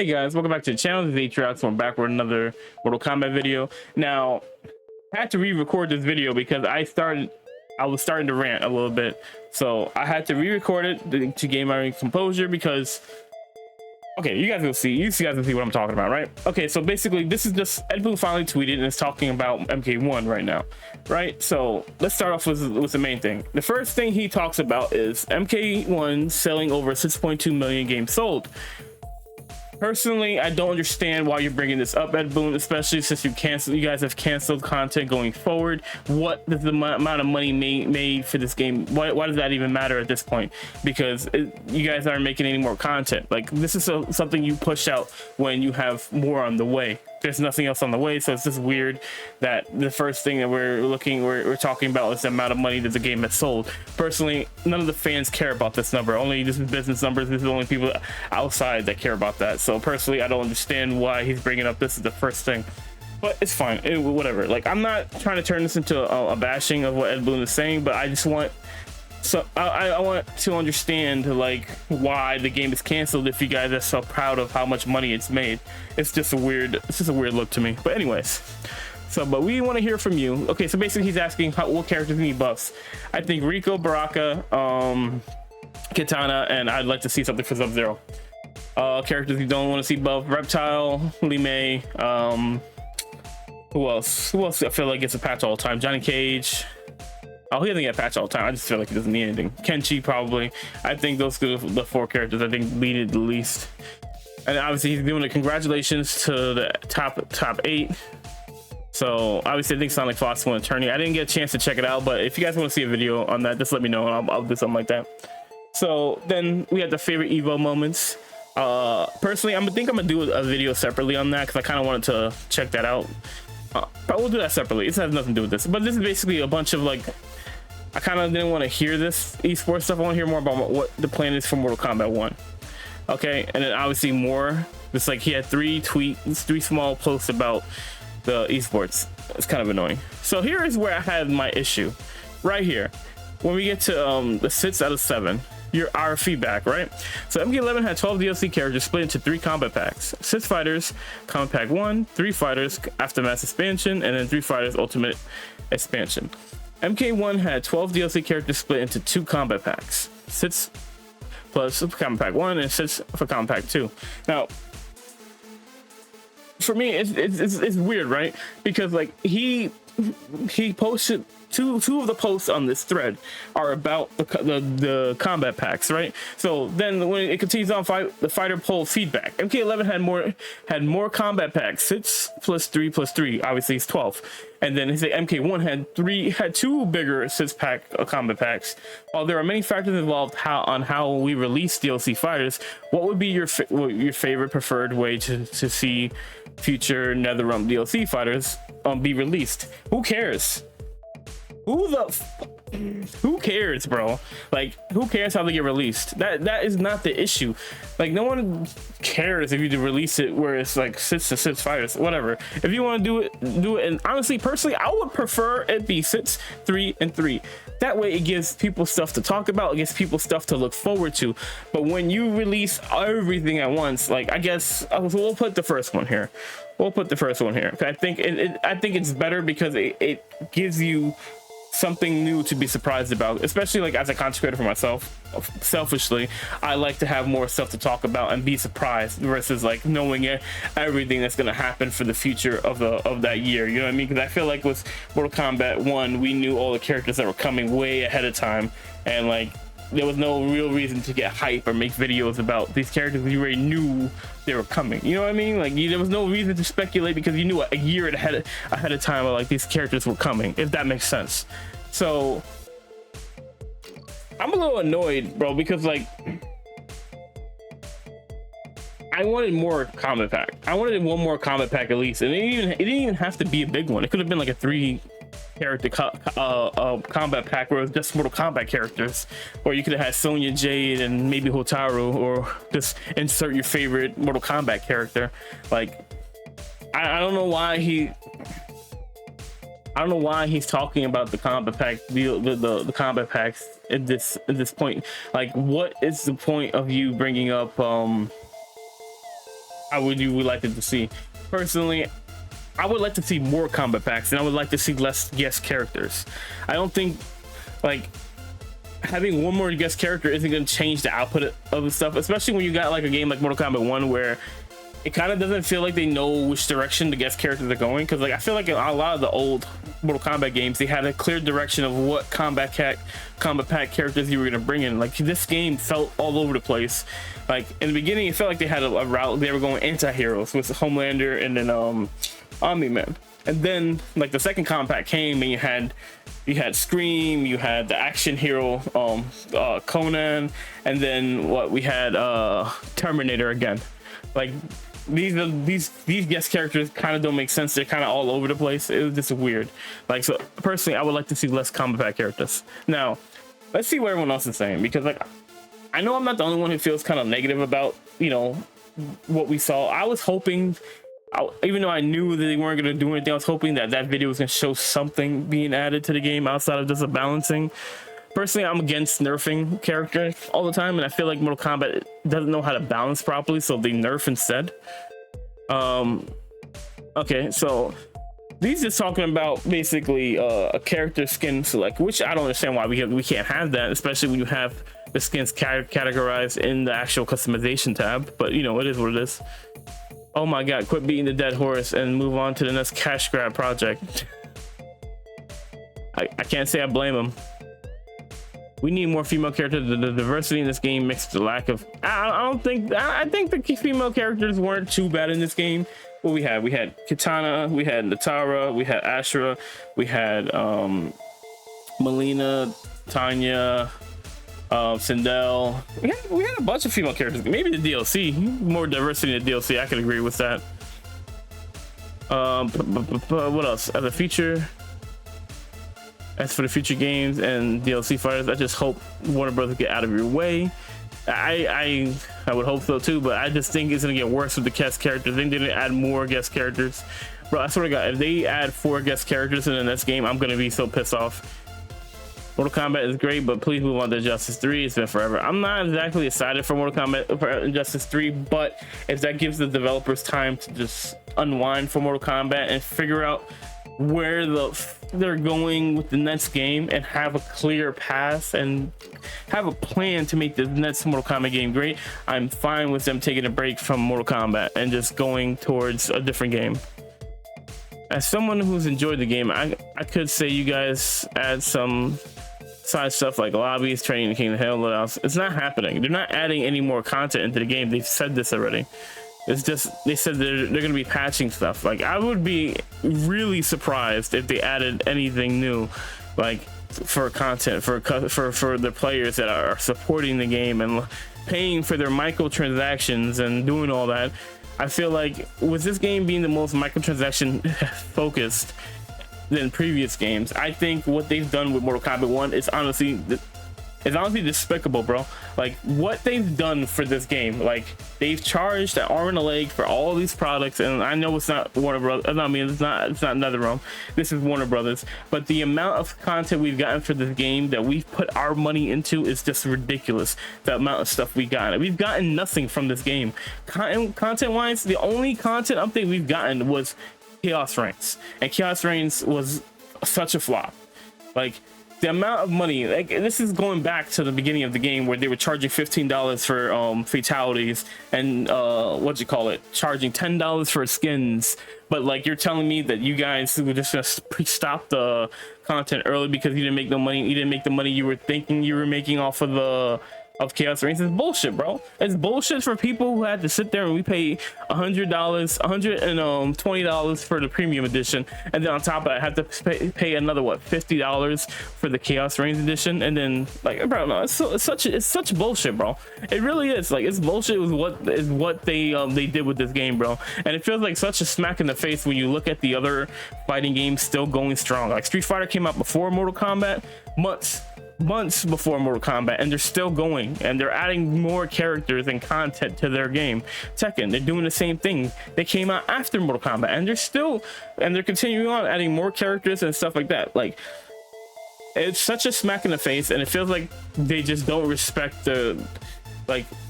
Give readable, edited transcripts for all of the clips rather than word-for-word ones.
Hey guys, welcome back to the channel. This is Atriox. I'm back with another Mortal Kombat video. Now, I had to re-record this video because I was starting to rant a little bit. So I had to re-record it to gain my composure because, okay, you guys will see. You guys will see what I'm talking about, right? Okay, so basically, this is just Ed Boon finally tweeted and is talking about MK1 right now, right? So let's start off with the main thing. The first thing he talks about is MK1 selling over 6.2 million games sold. Personally, I don't understand why you're bringing this up, Ed Boon, especially since you guys have canceled content going forward. What is the amount of money made for this game? Why does that even matter at this point? Because you guys aren't making any more content. Like, this is something you push out when you have more on the way. There's nothing else on the way, so it's just weird that the first thing that we're talking about is the amount of money that the game has sold. Personally, none of the fans care about this number. Only this is business numbers. This is the only people outside that care about that. So personally, I don't understand why he's bringing up this is the first thing. But it's fine. Whatever. Like, I'm not trying to turn this into a bashing of what Ed Boon is saying, but I just want. So I want to understand, like, why the game is canceled if you guys are so proud of how much money it's made. It's just a weird look to me. But anyways, but we want to hear from you. Okay, so basically he's asking what characters need buffs. I think Rico, Baraka, Kitana, and I'd like to see something for Sub-Zero. Characters you don't want to see buff: Reptile, Li Mei, who else I feel like gets a patch all the time? Johnny Cage. Oh, he doesn't get patched all the time. I just feel like he doesn't need anything. Kenshi, probably. I think those are the four characters I think lead it the least. And obviously he's doing it. Congratulations to the top 8. So obviously I think Sonic Fox won Attorney. I didn't get a chance to check it out, but if you guys want to see a video on that, just let me know and I'll do something like that. So then we have the favorite Evo moments. Personally, I think I'm gonna do a video separately on that because I kind of wanted to check that out. But we'll do that separately. It has nothing to do with this, but this is basically a bunch of, like, I kind of didn't want to hear this esports stuff. I want to hear more about what the plan is for Mortal Kombat 1. Okay, and then obviously more. It's like he had 3 small posts about the esports. It's kind of annoying. So here is where I had my issue. Right here, when we get to the 6 out of 7. Our feedback, right? So MK11 had 12 DLC characters split into 3 combat packs: 6 fighters combat pack 1, 3 fighters aftermath expansion, and then 3 fighters ultimate expansion. MK1 had 12 DLC characters split into 2 combat packs: 6 plus combat pack 1 and 6 for combat pack 2. Now, for me, it's weird, right? Because, like, he posted two of the posts on this thread are about the combat packs, right? So then when it continues on, the fighter poll feedback, MK11 had more combat packs: 6 plus 3 plus 3, obviously it's 12. And then his MK1 had 2 bigger 6-pack combat packs. While there are many factors involved on how we release DLC fighters, what would be your favorite preferred way to see future NetherRealm DLC fighters be released? Who cares? Who cares, bro? Like, who cares how they get released? That is not the issue. Like, no one cares if you release it where it's like 6 to 6 fighters, whatever. If you want to do it. And honestly, personally, I would prefer it be 6, 3, and 3. That way it gives people stuff to talk about, it gives people stuff to look forward to. But when you release everything at once, like, I guess we'll put the first one here. I think it's better because it gives you something new to be surprised about, especially, like, as a content creator for myself. Selfishly, I like to have more stuff to talk about and be surprised versus, like, knowing everything that's going to happen for the future of that year, you know what I mean? Because I feel like with Mortal Kombat 1 we knew all the characters that were coming way ahead of time, and, like, there was no real reason to get hype or make videos about these characters. We already knew they were coming, you know what I mean? Like, there was no reason to speculate because you knew a year ahead of time of, like, these characters were coming, if that makes sense. So I'm a little annoyed, bro, because, like, I wanted more combat pack. I wanted one more combat pack at least, and it didn't even have to be a big one. It could have been like a 3 character combat pack where it was just Mortal Kombat characters, or you could have had Sonya Jade and maybe Hotaru, or just insert your favorite Mortal Kombat character. Like, I don't know why he's talking about the combat pack the combat packs at this point. Like, what is the point of you bringing up you would like it to see. Personally, I would like to see more combat packs, and I would like to see less guest characters. I don't think like having one more guest character isn't going to change the output of the stuff, especially when you got like a game like Mortal Kombat 1 where it kind of doesn't feel like they know which direction the guest characters are going. Because like I feel like in a lot of the old Mortal Kombat games, they had a clear direction of what combat pack characters you were going to bring in. Like this game felt all over the place. Like in the beginning, it felt like they had a route. They were going anti-heroes with Homelander and then Omni-Man. And then like the second combat came and you had Scream, you had the action hero Conan, and then what we had Terminator again. Like these guest characters kind of don't make sense. They're kind of all over the place. It was just weird. Like, so personally, I would like to see less combat pack characters. Now let's see what everyone else is saying, because like I know I'm not the only one who feels kind of negative about, you know, what we saw. I was hoping, even though I knew that they weren't going to do anything, I was hoping that that video was going to show something being added to the game outside of just a balancing. Personally, I'm against nerfing characters all the time, and I feel like Mortal Kombat doesn't know how to balance properly, so they nerf instead. Okay, so these just talking about basically a character skin select, which I don't understand why we can't have that, especially when you have the skins categorized in the actual customization tab. But you know, it is what it is. Oh my god, quit beating the dead horse and move on to the next cash grab project. I can't say I blame him. We need more female characters. The diversity in this game mixed with the lack of, I think the female characters weren't too bad in this game. What we had Kitana, we had Natara, we had Ashura, we had Melina, Tanya, Sindel. We had a bunch of female characters. Maybe the DLC, more diversity in the DLC. I could agree with that. What else as a feature? As for the future games and DLC fighters, I just hope Warner Brothers get out of your way. I would hope so too, but I just think it's gonna get worse with the guest characters. They didn't add more guest characters, bro. I swear to God, if they add 4 guest characters in the next game, I'm gonna be so pissed off. Mortal Kombat is great, but please move on to Injustice 3. It's been forever. I'm not exactly excited for Mortal Kombat for Injustice 3, but if that gives the developers time to just unwind for Mortal Kombat and figure out where they're going with the next game and have a clear path and have a plan to make the next Mortal Kombat game great, I'm fine with them taking a break from Mortal Kombat and just going towards a different game. As someone who's enjoyed the game, I could say you guys add some side stuff like lobbies, training, King of Hell, what else. It's not happening. They're not adding any more content into the game. They've said this already. It's just, they said they're going to be patching stuff. Like, I would be really surprised if they added anything new, like for content for the players that are supporting the game and paying for their microtransactions and doing all that. I feel like with this game being the most microtransaction focused than previous games, I think what they've done with Mortal Kombat 1 is honestly despicable, bro. Like what they've done for this game, like they've charged an arm and a leg for all these products, and I know it's not Warner Brothers. I mean, it's not NetherRealm. This is Warner Brothers, but the amount of content we've gotten for this game that we've put our money into is just ridiculous. The amount of stuff we've gotten nothing from this game. Content wise, the only content update we've gotten was Chaos Reigns, and Chaos Reigns was such a flop. Like the amount of money, like this is going back to the beginning of the game where they were charging $15 for fatalities and charging $10 for skins. But like you're telling me that you guys were just gonna stop the content early because you didn't make no money. You didn't make the money you were thinking you were making off of Chaos Reigns. Is bullshit, bro. It's bullshit for people who had to sit there and we pay $120 for the premium edition, and then on top of that have to pay another $50 for the Chaos Reigns edition, and then like, bro, no, it's such bullshit, bro. It really is. Like, it's bullshit with what they did with this game, bro. And it feels like such a smack in the face when you look at the other fighting games still going strong. Like Street Fighter came out before Mortal Kombat, months before Mortal Kombat, and they're still going, and they're adding more characters and content to their game. Tekken, they're doing the same thing. They came out after Mortal Kombat, and they're continuing on adding more characters and stuff like that. Like, it's such a smack in the face, and it feels like they just don't respect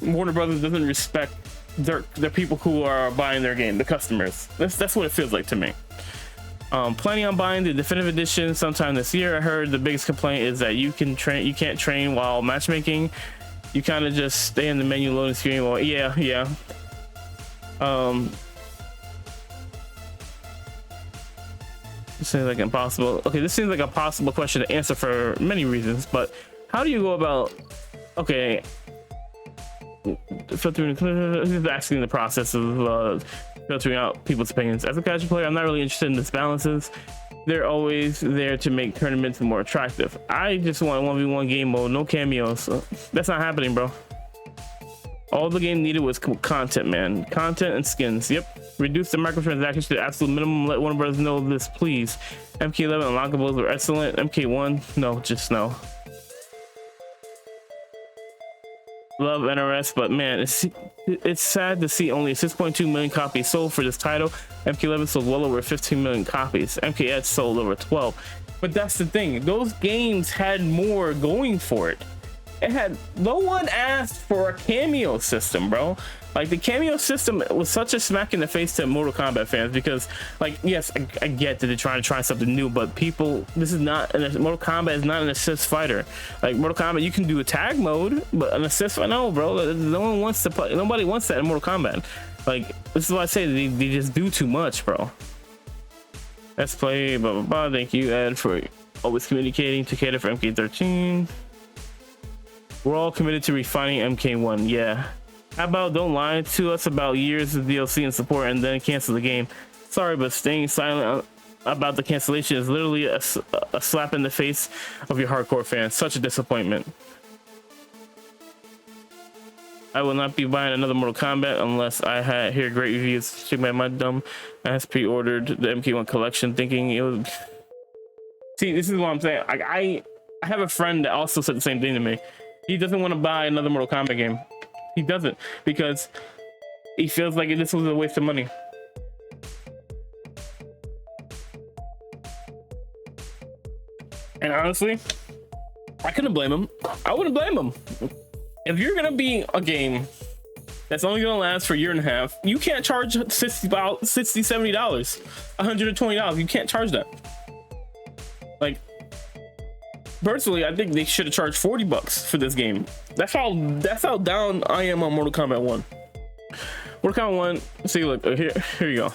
Warner Brothers doesn't respect they're people who are buying their game, the customers. That's what it feels like to me. Planning on buying the definitive edition sometime this year. I heard the biggest complaint is that you can't train while matchmaking. You kind of just stay in the menu loading screen. Well, yeah. This seems like impossible. Okay, this seems like a possible question to answer for many reasons, but how do you go about, okay, filtering, asking the process of filtering out people's opinions. As a casual player, I'm not really interested in this balances. They're always there to make tournaments more attractive. I just want 1v1 game mode, no cameos. So that's not happening, bro. All the game needed was content, man. Content and skins. Yep. Reduce the microtransactions to the absolute minimum. Let Warner Brothers know this, please. MK11 unlockables were excellent. MK1, no, just no. Love NRS, but man, it's sad to see only 6.2 million copies sold for this title. MK11 sold well over 15 million copies. MKX sold over 12. But that's the thing, those games had more going for it. It had, no one asked for a cameo system, bro. Like, the cameo system was such a smack in the face to Mortal Kombat fans, because, like, yes, I get that they're trying to try something new, but people, this is not, Mortal Kombat is not an assist fighter. Like, Mortal Kombat, you can do a tag mode, but an assist, no, bro, no one wants to play, nobody wants that in Mortal Kombat. Like, this is why I say they just do too much, bro. Let's play, blah, blah, blah. Thank you, Ed, for always communicating. Takeda for MK13. We're all committed to refining MK1. Yeah. How about don't lie to us about years of DLC and support and then cancel the game? Sorry, but staying silent about the cancellation is literally a slap in the face of your hardcore fans. Such a disappointment. I will not be buying another Mortal Kombat unless I hear great reviews. Check my dumb ass pre-ordered the MK1 collection thinking it was... See, this is what I'm saying. I have a friend that also said the same thing to me. He doesn't want to buy another Mortal Kombat game. He doesn't, because he feels like this was a waste of money. And honestly, I couldn't blame him. I wouldn't blame him. If you're gonna be a game that's only gonna last for a year and a half, you can't charge $60, $70, $120. You can't charge that. Like, personally, I think they should have charged $40 for this game. That's how down I am on Mortal Kombat 1. Mortal Kombat 1, see, look, here you go.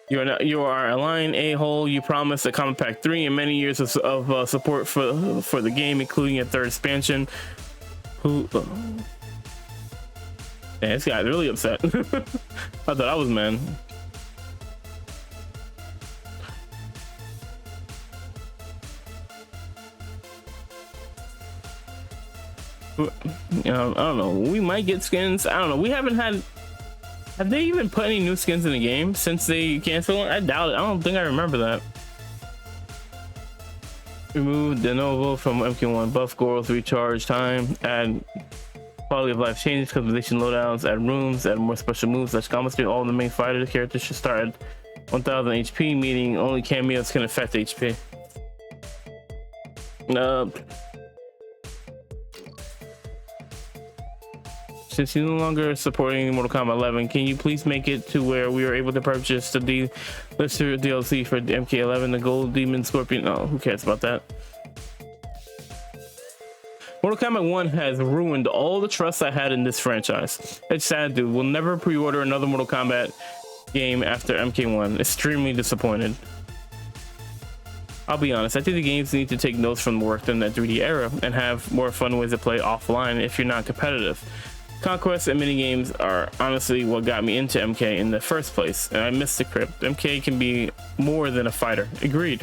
You are a lying a-hole. You promised a Combat Pack 3 and many years of support for the game, including a third expansion. Who? Man, this guy's really upset. I thought I was, man. You know, I don't know. We might get skins. I don't know. We haven't had. Have they even put any new skins in the game since they canceled? I doubt it. I don't think I remember that. Remove de novo from MK1. Buff Gorals, recharge time, add quality of life changes, customization loadouts, add rooms, add more special moves. Such combat stream. All the main fighter characters should start at 1000 HP, meaning only cameos can affect HP. Since you're no longer supporting Mortal Kombat 11, can you please make it to where we are able to purchase the Lister DLC for MK11, the Gold Demon Scorpion? Oh, who cares about that? Mortal Kombat 1 has ruined all the trust I had in this franchise. It's sad, dude. We'll never pre-order another Mortal Kombat game after MK1. Extremely disappointed. I'll be honest, I think the games need to take notes from the work done in that 3D era and have more fun ways to play offline if you're not competitive. Conquest and minigames are honestly what got me into MK in the first place, and I miss the crypt. MK can be more than a fighter. Agreed.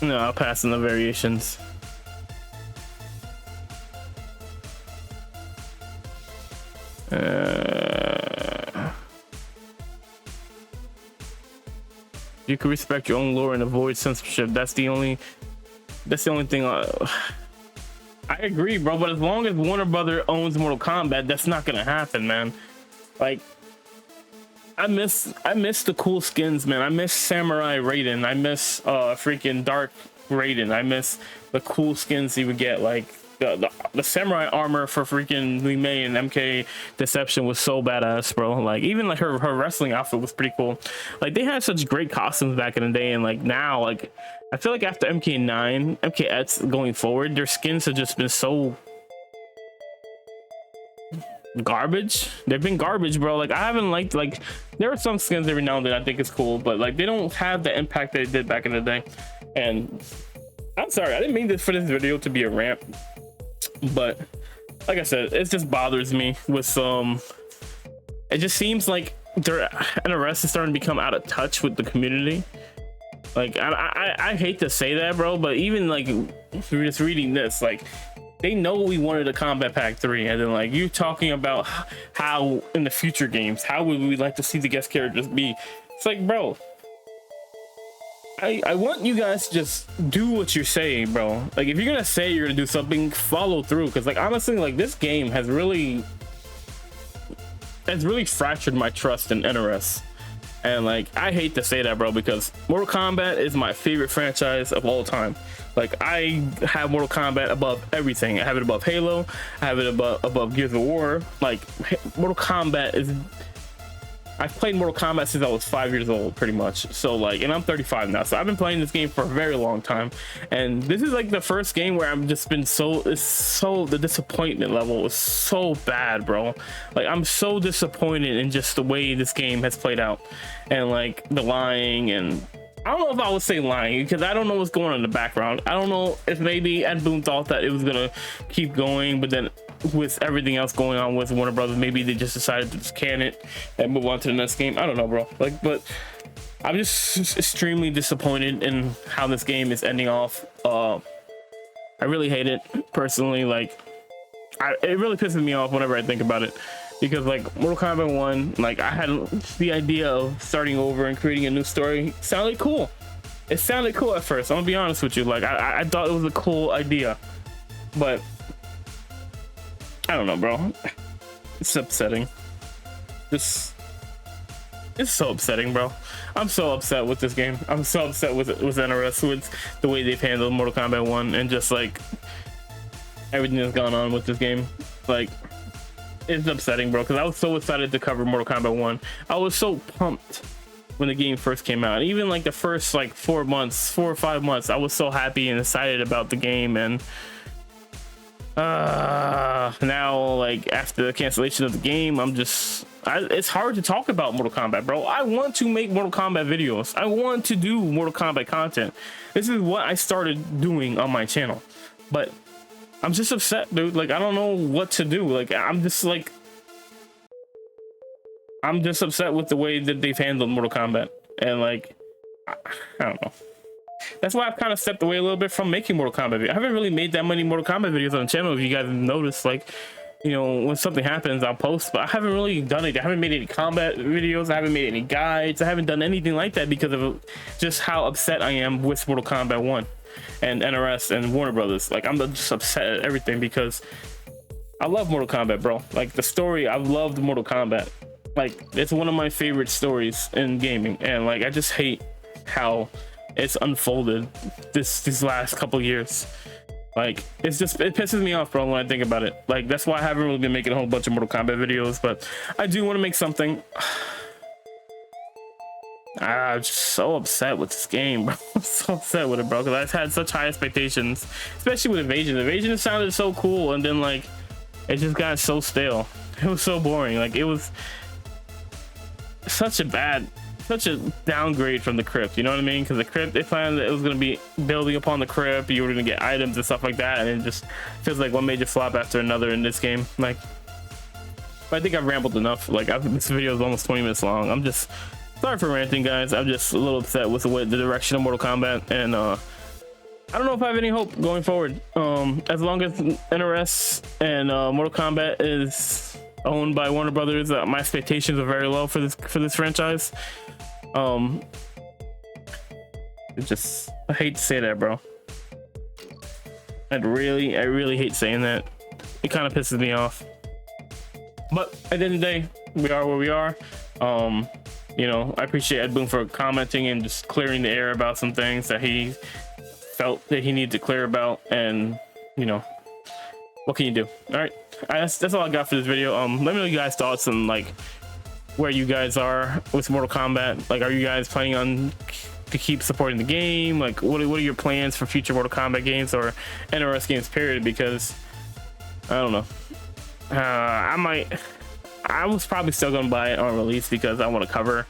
No, I'll pass on the variations. You can respect your own lore and avoid censorship. That's the only thing. I agree, bro, but as long as Warner Brothers owns Mortal Kombat, that's not gonna happen, man. Like, I miss the cool skins, man. I miss Samurai Raiden. I miss freaking Dark Raiden. I miss the cool skins you would get, like the samurai armor for freaking Lee May and MK Deception was so badass, bro. Like even like her wrestling outfit was pretty cool. Like they had such great costumes back in the day, and like now, like I feel like after MK9, MKX going forward, their skins have just been so garbage. They've been garbage, bro. Like I haven't liked, like there are some skins every now and then I think it's cool, but like they don't have the impact they did back in the day. And I'm sorry, I didn't mean this for this video to be a rant, but like I said, it just bothers me with some. It just seems like their NRS is starting to become out of touch with the community. Like I hate to say that, bro, but even like through just reading this, like they know we wanted a Combat Pack 3, and then like you talking about how in the future games, how would we like to see the guest characters be? It's like, bro, I want you guys to just do what you're saying, bro. Like if you're gonna say you're gonna do something, follow through. Because like honestly, like this game has really fractured my trust in NRS. And like I hate to say that, bro, because Mortal Kombat is my favorite franchise of all time. Like I have Mortal Kombat above everything. I have it above Halo, I have it above Gears of War. Like Mortal Kombat is, I've played Mortal Kombat since I was 5 years old, pretty much. So like, and I'm 35 now, so I've been playing this game for a very long time. And this is like the first game where I've just been the disappointment level is so bad, bro. Like I'm so disappointed in just the way this game has played out, and like the lying, and I don't know if I would say lying because I don't know what's going on in the background. I don't know if maybe Ed Boon thought that it was gonna keep going, but then with everything else going on with Warner Brothers, maybe they just decided to just can it and move on to the next game. I don't know, bro. Like, but I'm just extremely disappointed in how this game is ending off. I really hate it personally. Like, it really pisses me off whenever I think about it, because like Mortal Kombat 1, like I had the idea of starting over and creating a new story. Sounded cool. It sounded cool at first. I'm gonna be honest with you. Like I thought it was a cool idea, but I don't know, bro. It's upsetting. It's so upsetting, bro. I'm so upset with this game. I'm so upset with NRS, with the way they've handled Mortal Kombat 1 and just like everything that's gone on with this game. Like, it's upsetting, bro, because I was so excited to cover Mortal Kombat 1. I was so pumped when the game first came out. Even like the first like 4 or 5 months, I was so happy and excited about the game. And now, like after the cancellation of the game, it's hard to talk about Mortal Kombat, bro. I want to make Mortal Kombat videos. I want to do Mortal Kombat content. This is what I started doing on my channel, but I'm just upset, dude. Like I don't know what to do. Like I'm just upset with the way that they've handled Mortal Kombat, and like I don't know. That's why I've kind of stepped away a little bit from making Mortal Kombat videos. I haven't really made that many Mortal Kombat videos on the channel, if you guys have noticed. Like, you know, when something happens, I'll post, but I haven't really done it. I haven't made any combat videos. I haven't made any guides. I haven't done anything like that because of just how upset I am with Mortal Kombat 1 and NRS and Warner Brothers. Like, I'm just upset at everything because I love Mortal Kombat, bro. Like, the story, I've loved Mortal Kombat. Like, it's one of my favorite stories in gaming, and like, I just hate how it's unfolded this last couple years. Like it pisses me off, bro, when I think about it. Like that's why I haven't really been making a whole bunch of Mortal Kombat videos, but I do want to make something. I'm just so upset with this game, bro. I'm so upset with it, bro, because I've had such high expectations, especially with Invasion sounded so cool, and then like it just got so stale. It was so boring. Like it was such a downgrade from the crypt, you know what I mean? Because the crypt, they planned that it was going to be building upon the crypt, you were going to get items and stuff like that, and it just feels like one major flop after another in this game. Like, I think I've rambled enough. Like this video is almost 20 minutes long. I'm just sorry for ranting, guys. I'm just a little upset with the direction of Mortal Kombat, and I don't know if I have any hope going forward. As long as NRS and Mortal Kombat is owned by Warner Brothers, my expectations are very low for this franchise. I hate to say that, bro. I really hate saying that. It kind of pisses me off, but at the end of the day, we are where we are. You know, I appreciate Ed Boon for commenting and just clearing the air about some things that he felt that he needed to clear about, and you know, what can you do? All right, that's all I got for this video. Let me know you guys thoughts on like where you guys are with Mortal Kombat. Like, are you guys planning on to keep supporting the game? Like, what are your plans for future Mortal Kombat games or NRS games period? Because I don't know, I was probably still gonna buy it on release because I want to cover.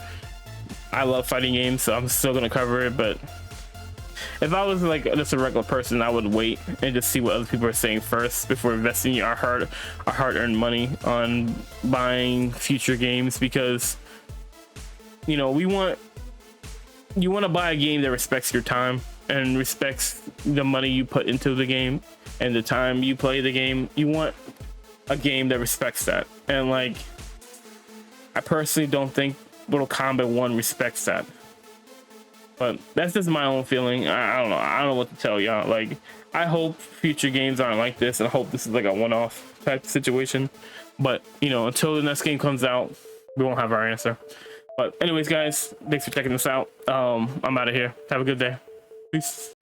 I love fighting games, so I'm still gonna cover it. But if I was like just a regular person, I would wait and just see what other people are saying first before investing our hard-earned money on buying future games. Because you know, you want to buy a game that respects your time and respects the money you put into the game and the time you play the game. You want a game that respects that, and like, I personally don't think Mortal Kombat 1 respects that. But that's just my own feeling. I don't know. I don't know what to tell y'all. Like, I hope future games aren't like this, and I hope this is like a one-off type situation. But you know, until the next game comes out, we won't have our answer. But anyways, guys, thanks for checking this out. I'm out of here. Have a good day. Peace.